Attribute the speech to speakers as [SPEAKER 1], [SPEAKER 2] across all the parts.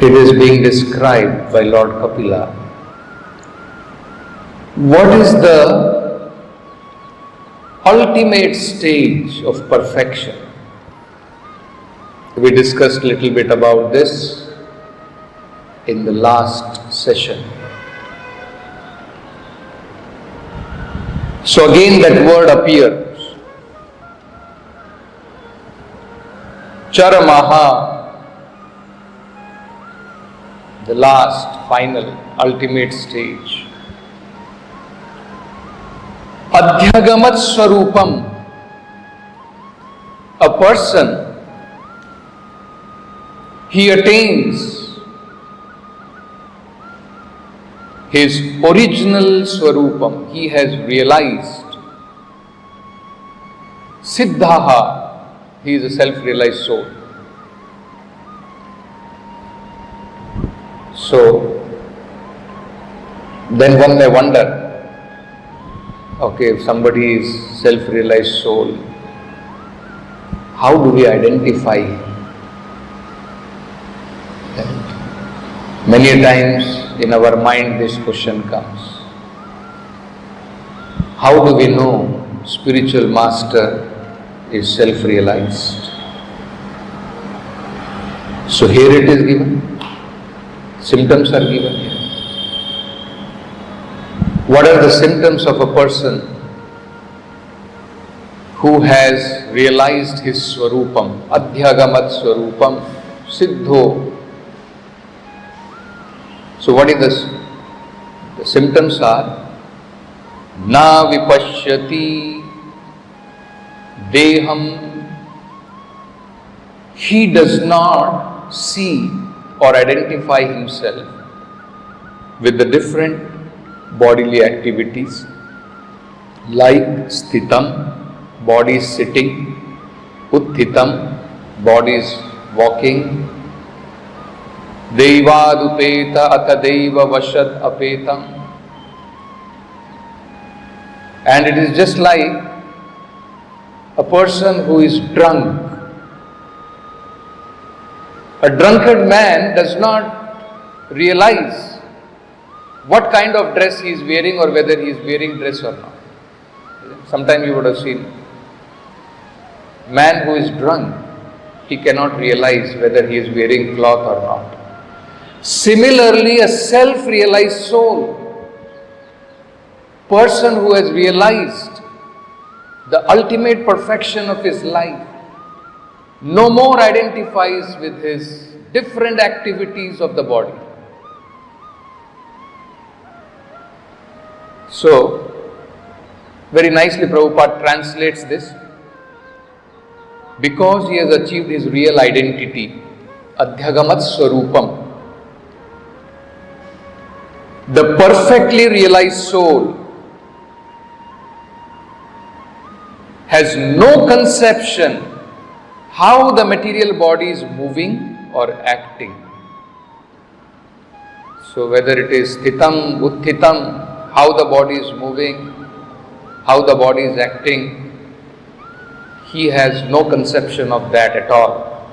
[SPEAKER 1] It is being described by Lord Kapila. What is the ultimate stage of perfection? We discussed a little bit about this in the last session. So again that word appears. Charamaha, the last, final, ultimate stage. Adhyagamat Swarupam, a person, he attains his original Swarupam, he has realized. Siddhaha, he is a self-realized soul. So, then one may wonder, okay, if somebody is self-realized soul, how do we identify him? Many times in our mind this question comes. How do we know spiritual master is self-realized? So here it is given. Symptoms are given here. What are the symptoms of a person who has realized his Swarupam? Adhyagamat Swarupam Siddho. So what is this? The symptoms are Na Vipashyati Deham. He does not see or identify himself with the different bodily activities like sthitam, body is sitting, utthitam, body is walking, Deivadupeta atadeva vashat apetam. And it is just like a person who is drunk. A drunkard man does not realize what kind of dress he is wearing or whether he is wearing dress or not. Sometime you would have seen man who is drunk, he cannot realize whether he is wearing cloth or not. Similarly, a self-realized soul, person who has realized the ultimate perfection of his life, no more identifies with his different activities of the body. So, very nicely Prabhupada translates this. Because he has achieved his real identity, Adhyagamat Swarupam, the perfectly realized soul has no conception how the material body is moving or acting. So whether it is sthitam, utthitam, how the body is moving, how the body is acting, he has no conception of that at all.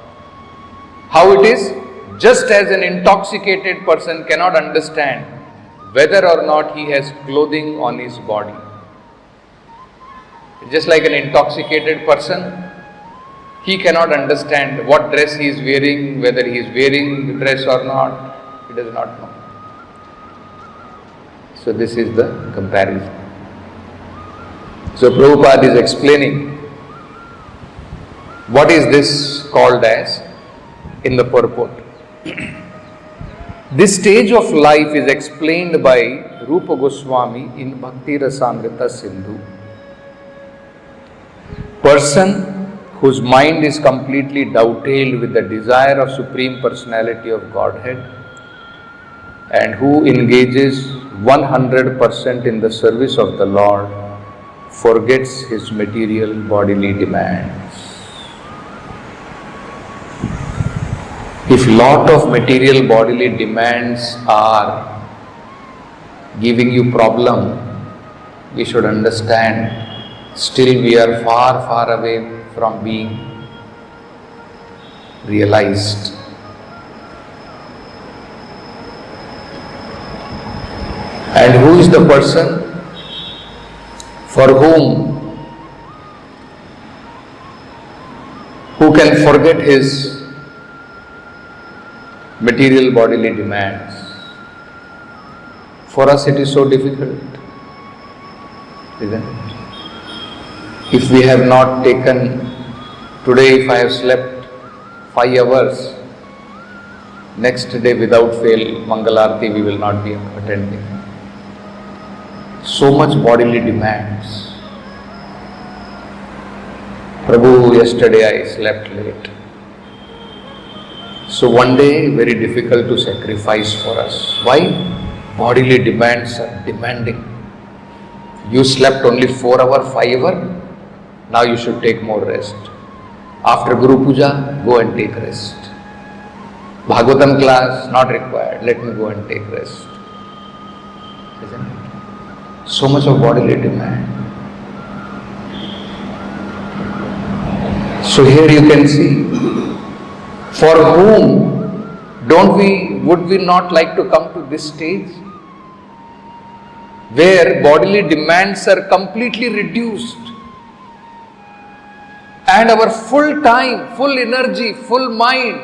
[SPEAKER 1] How it is? Just as an intoxicated person cannot understand whether or not he has clothing on his body. Just like an intoxicated person, he cannot understand what dress he is wearing, whether he is wearing the dress or not, he does not know. So this is the comparison. So Prabhupada is explaining what is this called as in the purport. This stage of life is explained by Rupa Goswami in Bhakti Rasamrita Sindhu. Person whose mind is completely dovetailed with the desire of Supreme Personality of Godhead and who engages 100% in the service of the Lord, forgets his material bodily demands. If lot of material bodily demands are giving you problem, we should understand still we are far, far away from being realized. And who is the person for who can forget his material bodily demands? For us it is so difficult, isn't it? If we have not taken, today if I have slept 5 hours, next day without fail, Mangalarti we will not be attending. So much bodily demands. Prabhu, yesterday I slept late. So one day very difficult to sacrifice for us. Why? Bodily demands are demanding. You slept only 4 hours, 5 hours, now you should take more rest. After Guru Puja, go and take rest. Bhagavatam class, not required, let me go and take rest. Isn't it? So much of bodily demand. So here you can see, for whom would we not like to come to this stage where bodily demands are completely reduced and our full time, full energy, full mind,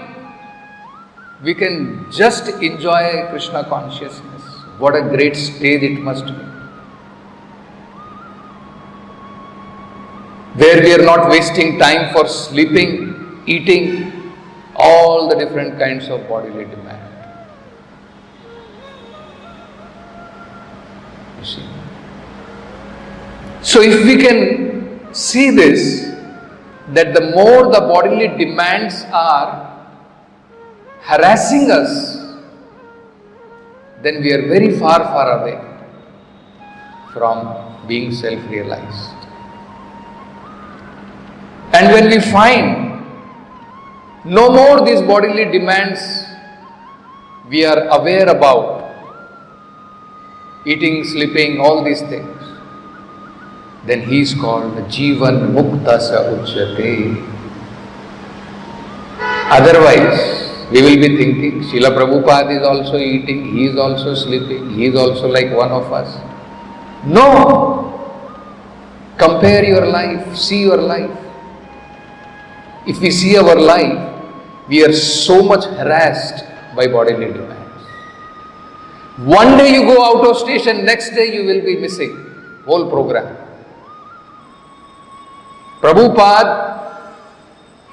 [SPEAKER 1] we can just enjoy Krishna consciousness. What a great stage it must be. Where we are not wasting time for sleeping, eating, all the different kinds of bodily demand. You see. So if we can see this, that the more the bodily demands are harassing us, then we are very far away from being self-realized. And when we find no more these bodily demands we are aware about, eating, sleeping, all these things, then he is called Jivan Mukta Sa Uchyate. Otherwise, we will be thinking, Srila Prabhupada is also eating, he is also sleeping, he is also like one of us. No! Compare your life, see your life. If we see our life, we are so much harassed by bodily demands. One day you go out of station, next day you will be missing whole program. Prabhupada,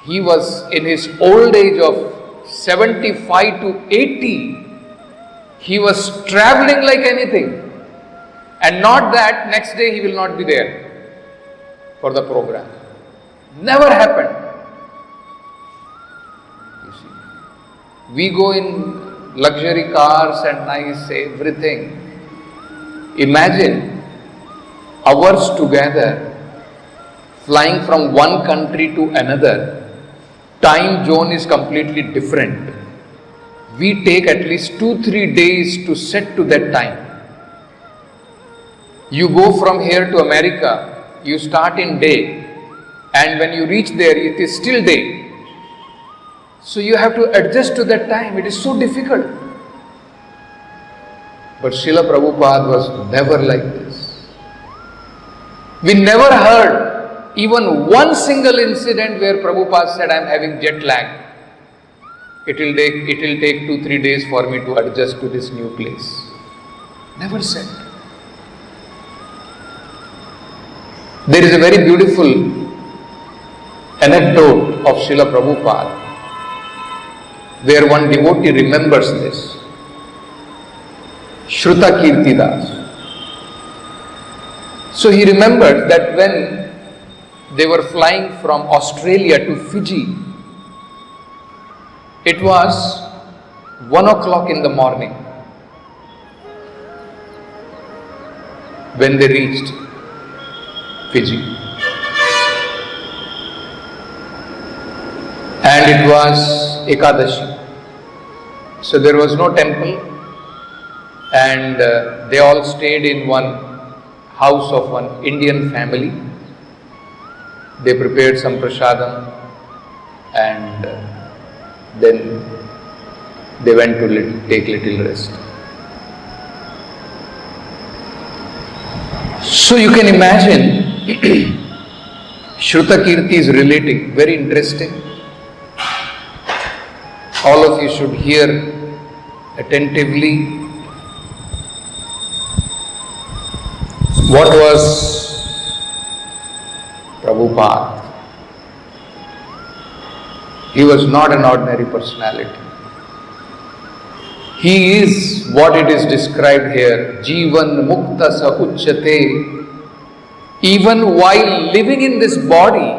[SPEAKER 1] he was in his old age of 75 to 80, he was traveling like anything. And not that next day he will not be there for the program. Never happened. You see, we go in luxury cars and nice everything. Imagine hours together, flying from one country to another. Time zone is completely different. We take at least 2-3 days to set to that time. You go from here to America, you start in day, and when you reach there, it is still day. So you have to adjust to that time. It is so difficult. But Srila Prabhupada was never like this. We never heard even one single incident where Prabhupada said, I am having jet lag. It will take 2-3 days for me to adjust to this new place. Never said. There is a very beautiful anecdote of Srila Prabhupada where one devotee remembers this. Shruta Kirtidas. So he remembered that when they were flying from Australia to Fiji, it was 1 o'clock in the morning when they reached Fiji. And it was Ekadashi. So there was no temple, and they all stayed in one house of one Indian family. They prepared some prasadam and then they went to take little rest. So you can imagine, Shruta Kirti is relating, very interesting. All of you should hear attentively. What was Prabhupada? He was not an ordinary personality. He is what it is described here, Jivan Mukta Sa Uchyate. Even while living in this body,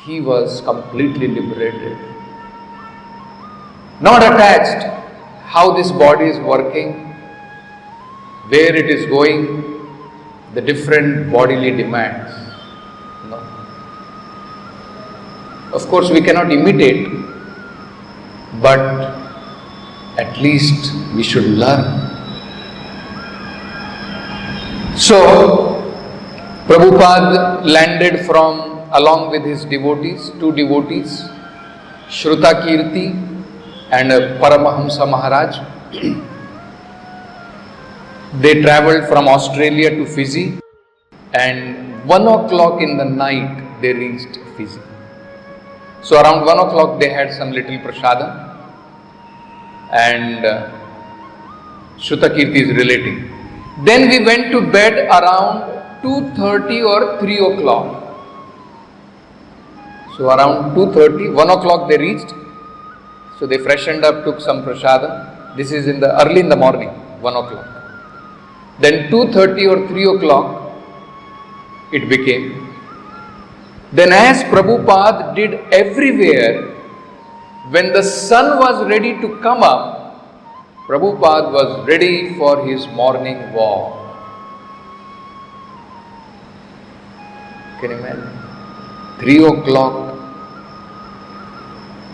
[SPEAKER 1] he was completely liberated. Not attached how this body is working, where it is going, the different bodily demands. No. Of course, we cannot imitate, but at least we should learn. So, Prabhupada landed along with his devotees, two devotees, Shruta Kirti and Paramahamsa Maharaj. They travelled from Australia to Fiji, and 1 o'clock in the night they reached Fiji. So around 1 o'clock they had some little prasadam, and Shruta Kirti is relating. Then we went to bed around 2:30 or 3 o'clock. So around 2:30, 1 o'clock they reached. So they freshened up, took some prasadam. This is early in the morning, 1 o'clock. Then 2:30 or 3 o'clock it became. Then as Prabhupada did everywhere, when the sun was ready to come up, Prabhupada was ready for his morning walk. Can you imagine? 3 o'clock.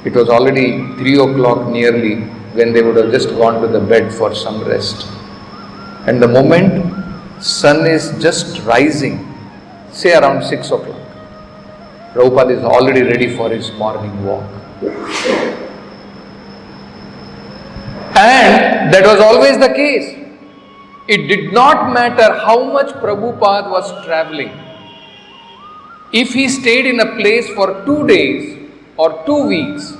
[SPEAKER 1] It was already 3 o'clock nearly when they would have just gone to the bed for some rest. And the moment sun is just rising, say around 6 o'clock, Prabhupada is already ready for his morning walk. And that was always the case. It did not matter how much Prabhupada was travelling. If he stayed in a place for 2 days or 2 weeks,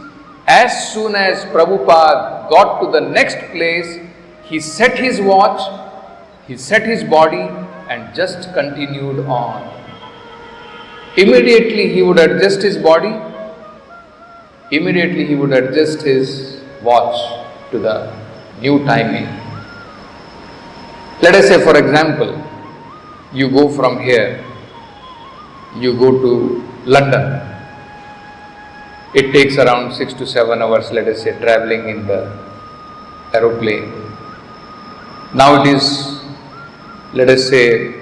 [SPEAKER 1] as soon as Prabhupada got to the next place, he set his watch, he set his body and just continued on. Immediately he would adjust his body, immediately he would adjust his watch to the new timing. Let us say, for example, you go from here, you go to London. It takes around 6 to 7 hours, let us say, travelling in the aeroplane. Now it is, let us say,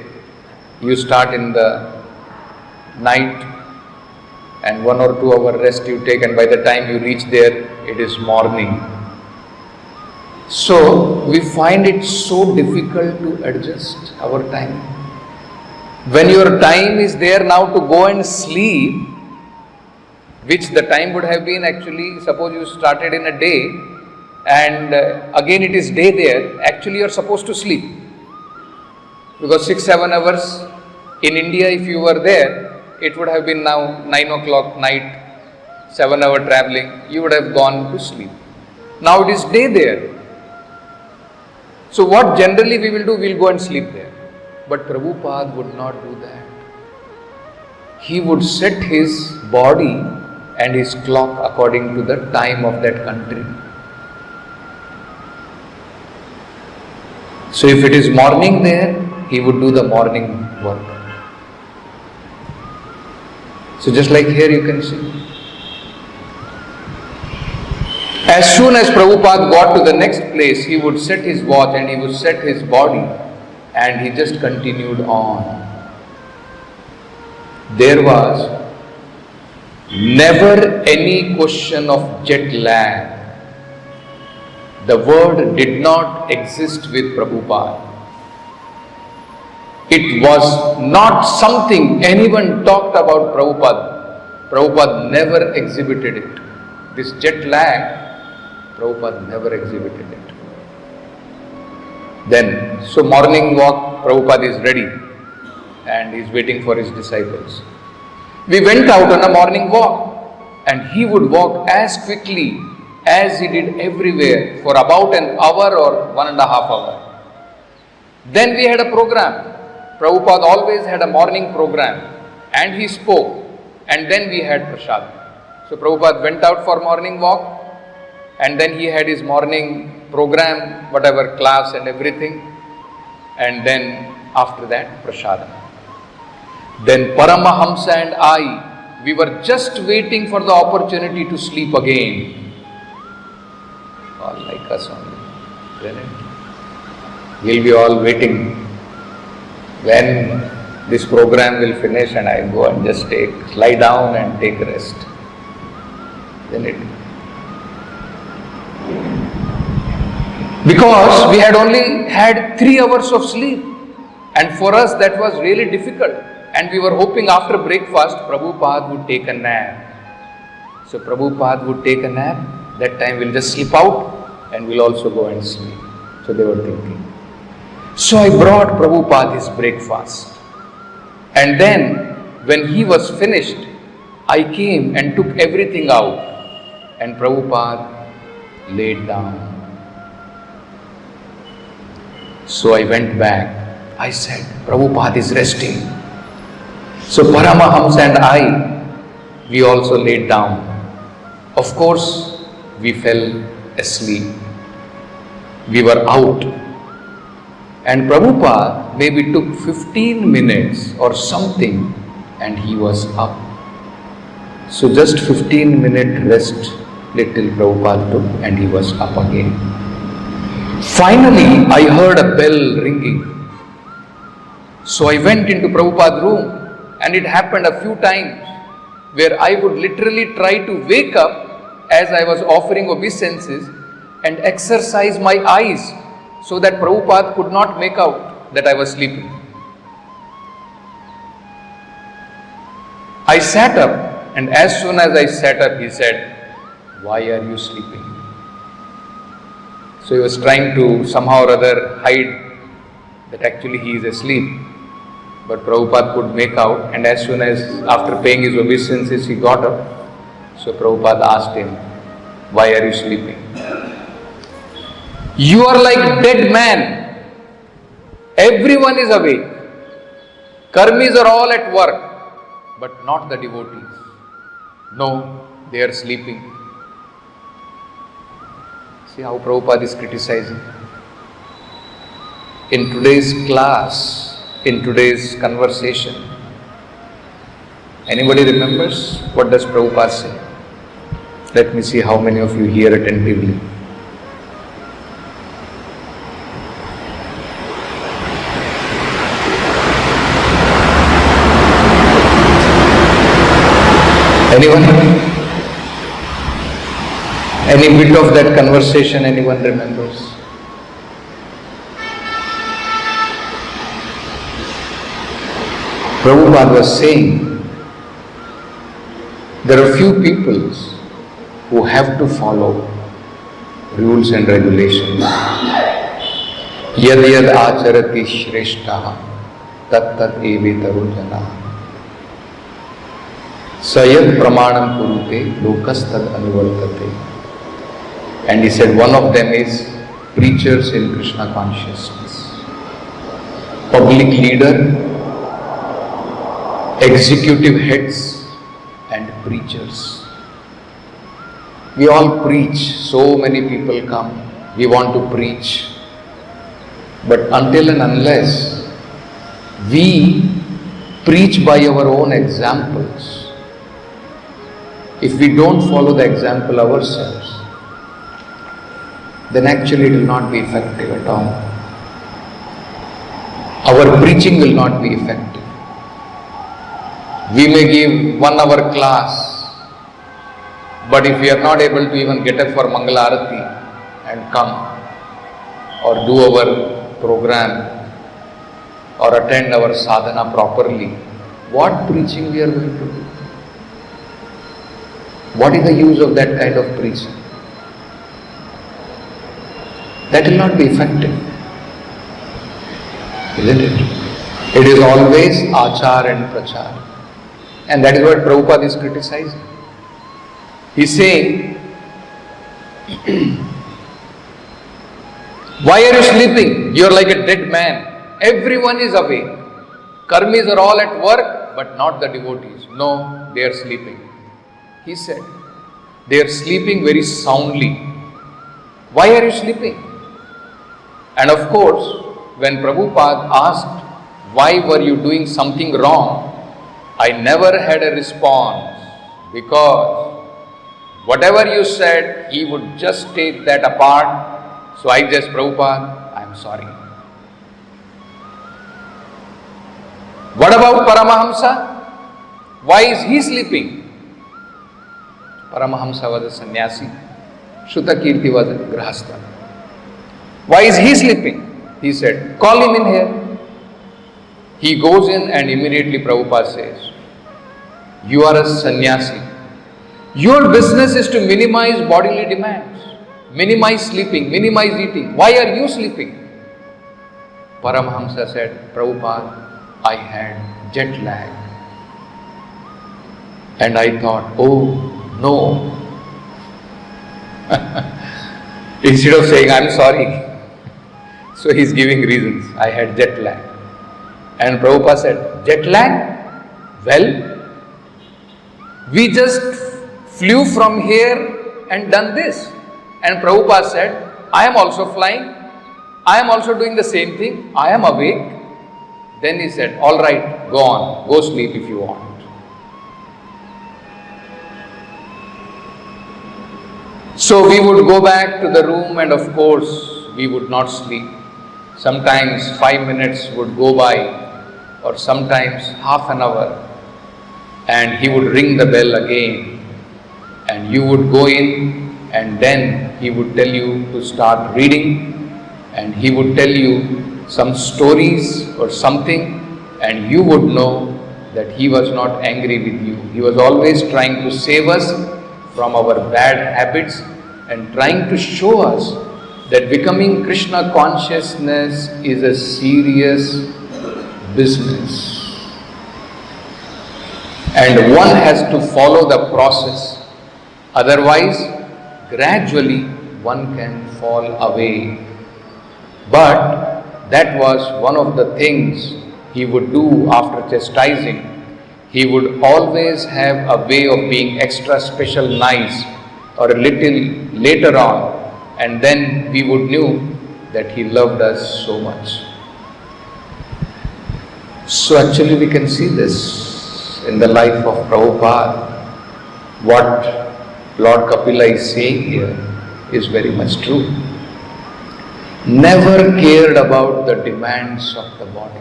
[SPEAKER 1] you start in the night and 1 or 2 hour rest you take, and by the time you reach there, it is morning. So, we find it so difficult to adjust our time. When your time is there now to go and sleep, which the time would have been actually, suppose you started in a day and again it is day there, actually you are supposed to sleep. Because 6-7 hours in India, if you were there, it would have been now 9 o'clock night, 7 hour travelling, you would have gone to sleep. Now it is day there. So what generally we will do, we will go and sleep there. But Prabhupada would not do that. He would set his body and his clock according to the time of that country. So if it is morning there, he would do the morning work. So just like here you can see. As soon as Prabhupada got to the next place, he would set his watch and he would set his body and he just continued on. There was never any question of jet lag. The word did not exist with Prabhupada. It was not something anyone talked about Prabhupada. Prabhupada never exhibited it. This jet lag, Prabhupada never exhibited it. Then, so morning walk Prabhupada is ready and he is waiting for his disciples. We went out on a morning walk and he would walk as quickly as he did everywhere for about an hour or 1.5 hours. Then we had a program. Prabhupada always had a morning program and he spoke, and then we had prasad. So Prabhupada went out for morning walk and then he had his morning program, whatever class and everything, and then after that prasadam. Then Paramahamsa and I, we were just waiting for the opportunity to sleep again. All like us only, isn't it? We'll be all waiting when this program will finish and I'll go and just lie down and take rest. Isn't it? Because we had only had 3 hours of sleep, and for us that was really difficult, and we were hoping after breakfast Prabhupada would take a nap. So Prabhupada would take a nap, that time we'll just sleep out and we'll also go and sleep. So they were thinking. So I brought Prabhupada his breakfast, and then when he was finished, I came and took everything out, and Prabhupada laid down. So I went back. I said, Prabhupada is resting. So Paramahamsa and I, we also laid down. Of course, we fell asleep. We were out. And Prabhupada maybe took 15 minutes or something and he was up. So just 15-minute rest little Prabhupada took and he was up again. Finally, I heard a bell ringing. So I went into Prabhupada's room, and it happened a few times where I would literally try to wake up as I was offering obeisances and exercise my eyes so that Prabhupada could not make out that I was sleeping. I sat up, and as soon as I sat up, he said, "Why are you sleeping?" So he was trying to somehow or other hide that actually he is asleep. But Prabhupada could make out, and as soon as after paying his obeisances he got up, so Prabhupada asked him, "Why are you sleeping?" "You are like dead man. Everyone is awake. Karmis are all at work, but not the devotees. No, they are sleeping." See how Prabhupada is criticizing. In today's class, in today's conversation, anybody remembers what does Prabhupada say? Let me see how many of you hear attentively. Anyone? Any bit of that conversation anyone remembers? Prabhupada was saying, there are few people who have to follow rules and regulations. Yad yad acharati shreshtaha tat tat evetaro janaha sayad pramanam kurute lokastad anuvartate. And he said one of them is preachers in Krishna consciousness, public leader, executive heads and preachers. We all preach, so many people come, we want to preach. But until and unless we preach by our own examples, if we don't follow the example ourselves, then actually it will not be effective at all. Our preaching will not be effective. We may give 1 hour class, but if we are not able to even get up for Mangala Arati and come or do our program or attend our sadhana properly, what preaching we are going to do? What is the use of that kind of preaching? That will not be effective. Isn't it? It is always achar and prachar. And that is what Prabhupada is criticizing. He is saying, why are you sleeping? You are like a dead man. Everyone is awake. Karmis are all at work, but not the devotees. No, they are sleeping. He said, they are sleeping very soundly. Why are you sleeping? And of course, when Prabhupada asked, why were you doing something wrong? I never had a response, because whatever you said, he would just take that apart. So I just, Prabhupada, I am sorry. What about Paramahamsa? Why is he sleeping? Paramahamsa was a sannyasi. Shrutakirti was a grahastha. Why is he sleeping? He said, call him in here. He goes in and immediately Prabhupada says, you are a sannyasi. Your business is to minimize bodily demands, minimize sleeping, minimize eating. Why are you sleeping? Paramahamsa said, Prabhupada, I had jet lag. And I thought, oh no. Instead of saying, I am sorry. So he is giving reasons. I had jet lag. And Prabhupada said, jet lag? Well, we just flew from here and done this. And Prabhupada said, I am also flying. I am also doing the same thing. I am awake. Then he said, all right, go on. Go sleep if you want. So we would go back to the room and of course we would not sleep. Sometimes 5 minutes would go by or sometimes half an hour, and he would ring the bell again and you would go in, and then he would tell you to start reading, and he would tell you some stories or something, and you would know that he was not angry with you. He was always trying to save us from our bad habits and trying to show us that becoming Krishna consciousness is a serious business. And one has to follow the process. Otherwise, gradually one can fall away. But that was one of the things he would do after chastising. He would always have a way of being extra special nice or a little later on, and then we would know that he loved us so much. So actually we can see this in the life of Prabhupada. What Lord Kapila is saying here is very much true. Never cared about the demands of the body.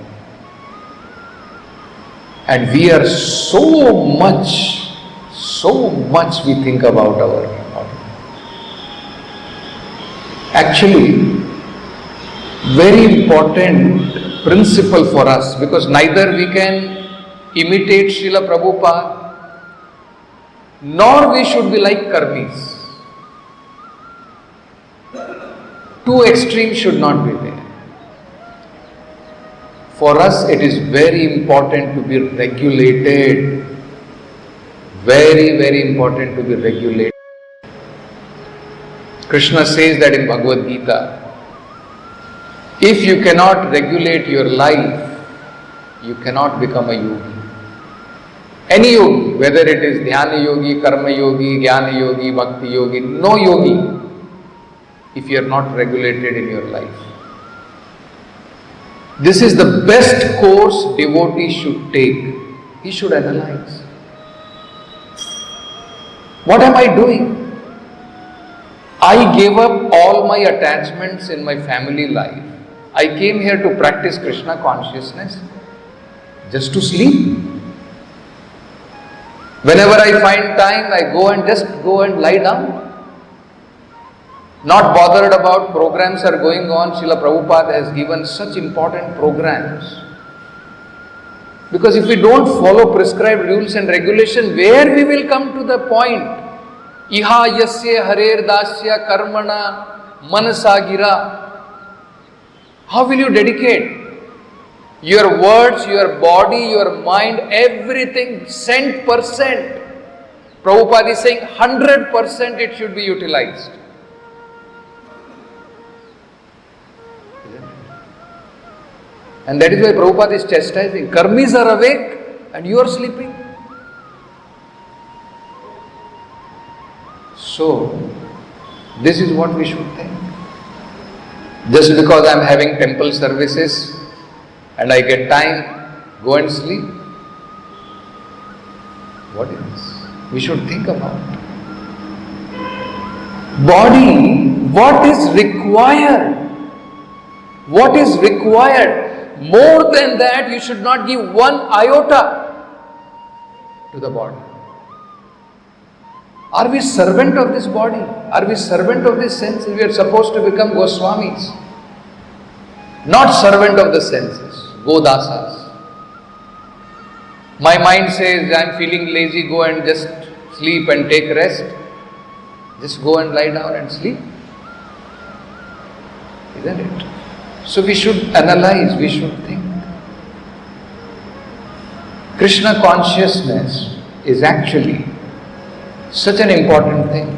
[SPEAKER 1] And we are so much we think about our body. Actually, very important principle for us, because neither we can imitate Srila Prabhupada, nor we should be like karmis. Two extremes should not be there. For us, it is very important to be regulated. Very, very important to be regulated. Krishna says that in Bhagavad Gita, if you cannot regulate your life, you cannot become a yogi. Any yogi, whether it is dhyana yogi, karma yogi, jnana yogi, bhakti yogi, no yogi, if you are not regulated in your life. This is the best course devotee should take. He should analyze. What am I doing? I gave up all my attachments in my family life. I came here to practice Krishna consciousness just to sleep. Whenever I find time, I go and lie down. Not bothered about programs are going on. Srila Prabhupada has given such important programs. Because if we don't follow prescribed rules and regulation, where we will come to the point? Iha yasya harer dasya karmana manasagira. How will you dedicate? Your words, your body, your mind, everything, cent percent. Prabhupada is saying 100% it should be utilized. And that is why Prabhupada is chastising. Karmis are awake and you are sleeping. So, this is what we should think. Just because I am having temple services and I get time, go and sleep. What is this? We should think about it. Body, what is required? What is required? More than that, you should not give one iota to the body. Are we servant of this body? Are we servant of this senses? We are supposed to become Goswamis. Not servant of the senses, Godasas. My mind says, I am feeling lazy, go and just sleep and take rest. Just go and lie down and sleep. Isn't it? So we should analyze, we should think. Krishna consciousness is actually such an important thing.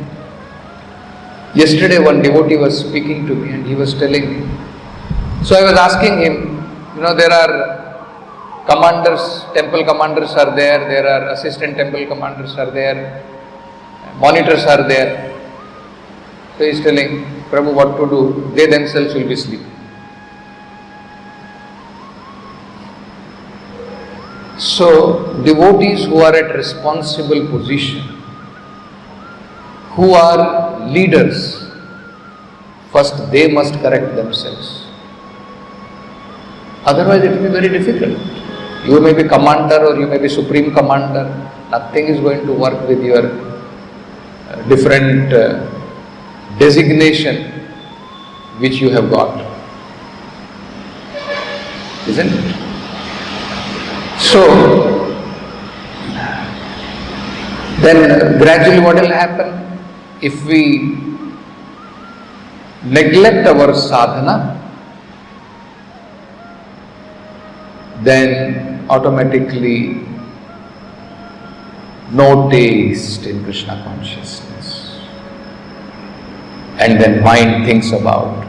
[SPEAKER 1] Yesterday one devotee was speaking to me and he was telling me. So I was asking him, there are commanders, temple commanders are there are assistant temple commanders are there, monitors are there. So he is telling, Prabhu, what to do? They themselves will be sleeping. So, devotees who are at responsible position, who are leaders, first they must correct themselves. Otherwise it will be very difficult. You may be commander or you may be supreme commander, nothing is going to work with your different designation which you have got. Isn't it? So, then gradually what will happen? If we neglect our sadhana, then automatically no taste in Krishna consciousness. And then mind thinks about,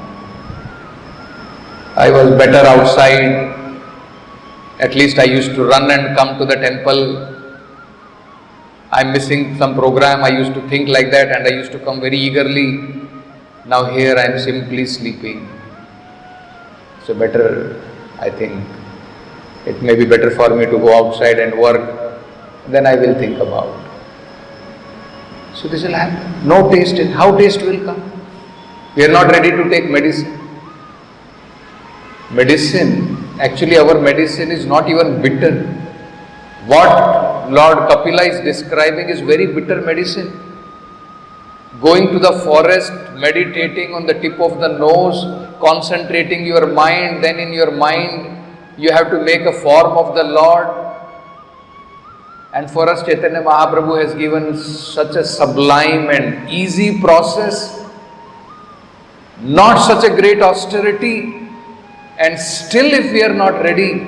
[SPEAKER 1] I was better outside. At least I used to run and come to the temple. I'm missing some program. I used to think like that and I used to come very eagerly. Now here I am simply sleeping. So better, I think, it may be better for me to go outside and work. Then I will think about. So this will happen. No taste in. How taste will come? We are not ready to take medicine. Actually our medicine is not even bitter. What Lord Kapila is describing is very bitter medicine. Going to the forest, meditating on the tip of the nose, concentrating your mind, then in your mind you have to make a form of the Lord. And for us Chaitanya Mahaprabhu has given such a sublime and easy process, not such a great austerity. And still if we are not ready,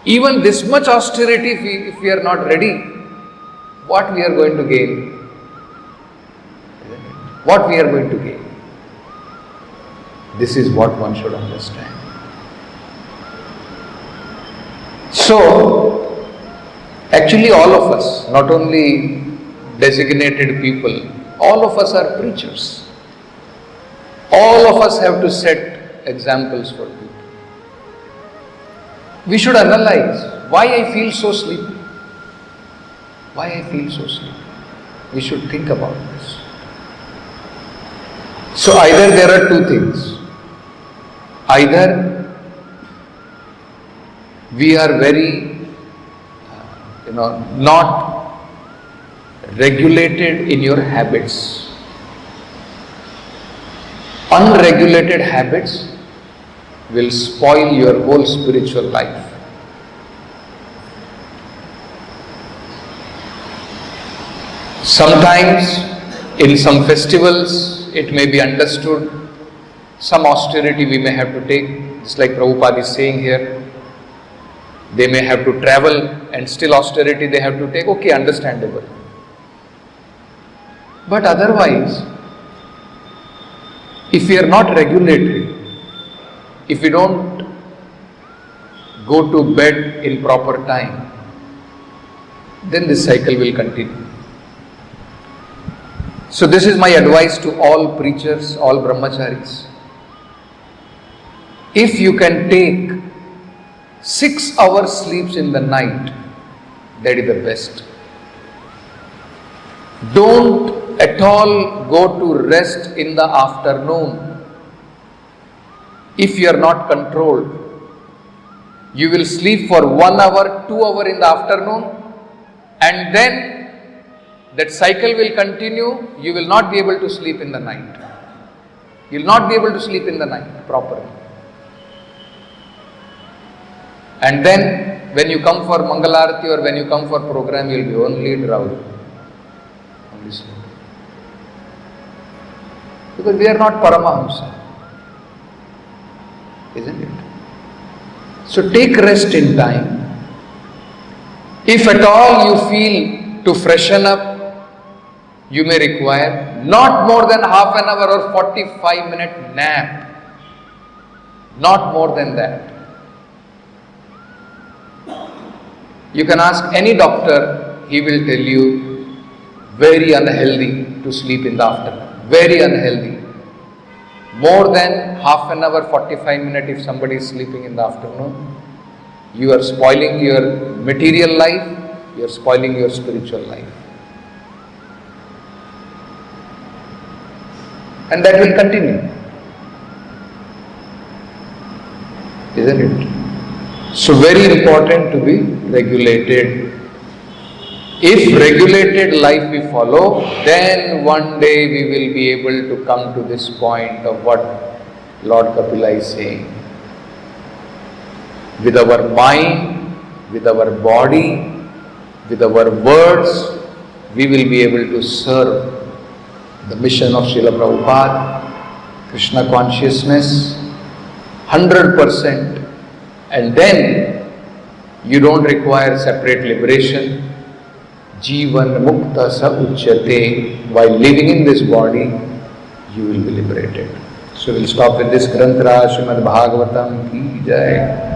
[SPEAKER 1] even this much austerity if we are not ready, what we are going to gain? What we are going to gain? This is what one should understand. So, actually all of us, not only designated people, all of us are preachers. All of us have to set examples for people. We should analyze why I feel so sleepy. Why I feel so sleepy. We should think about this. So either there are two things. Either we are very, not regulated in your habits. Unregulated habits will spoil your whole spiritual life. Sometimes in some festivals it may be understood, some austerity we may have to take, just like Prabhupada is saying here. They may have to travel and still austerity they have to take. Okay, understandable. But otherwise, if we are not regulated, if we don't go to bed in proper time, then this cycle will continue. So this is my advice to all preachers, all brahmacharis. If you can take 6 hours sleeps in the night, that is the best. Don't at all go to rest in the afternoon. If you are not controlled, you will sleep for 1 hour, 2 hours in the afternoon, and then that cycle will continue. You will not be able to sleep in the night. You will not be able to sleep in the night properly. And then when you come for Mangalarati or when you come for program, you will be only drowsy. Only sleep. Because we are not Paramahamsa. Isn't it? So take rest in time. If at all you feel to freshen up, you may require not more than half an hour or 45-minute nap. Not more than that. You can ask any doctor, he will tell you, very unhealthy to sleep in the afternoon. Very unhealthy. More than half an hour, 45 minutes if somebody is sleeping in the afternoon, you are spoiling your material life, you are spoiling your spiritual life. And that will continue. Isn't it? So very important to be regulated. If regulated life we follow, then one day we will be able to come to this point of what Lord Kapila is saying. With our mind, with our body, with our words, we will be able to serve the mission of Srila Prabhupada, Krishna consciousness, 100%. And then you don't require separate liberation. Jivan mukta sa uchyate. While living in this body, you will be liberated. So we'll stop with this Granth Raj, Srimad Bhagavatam ki Jai.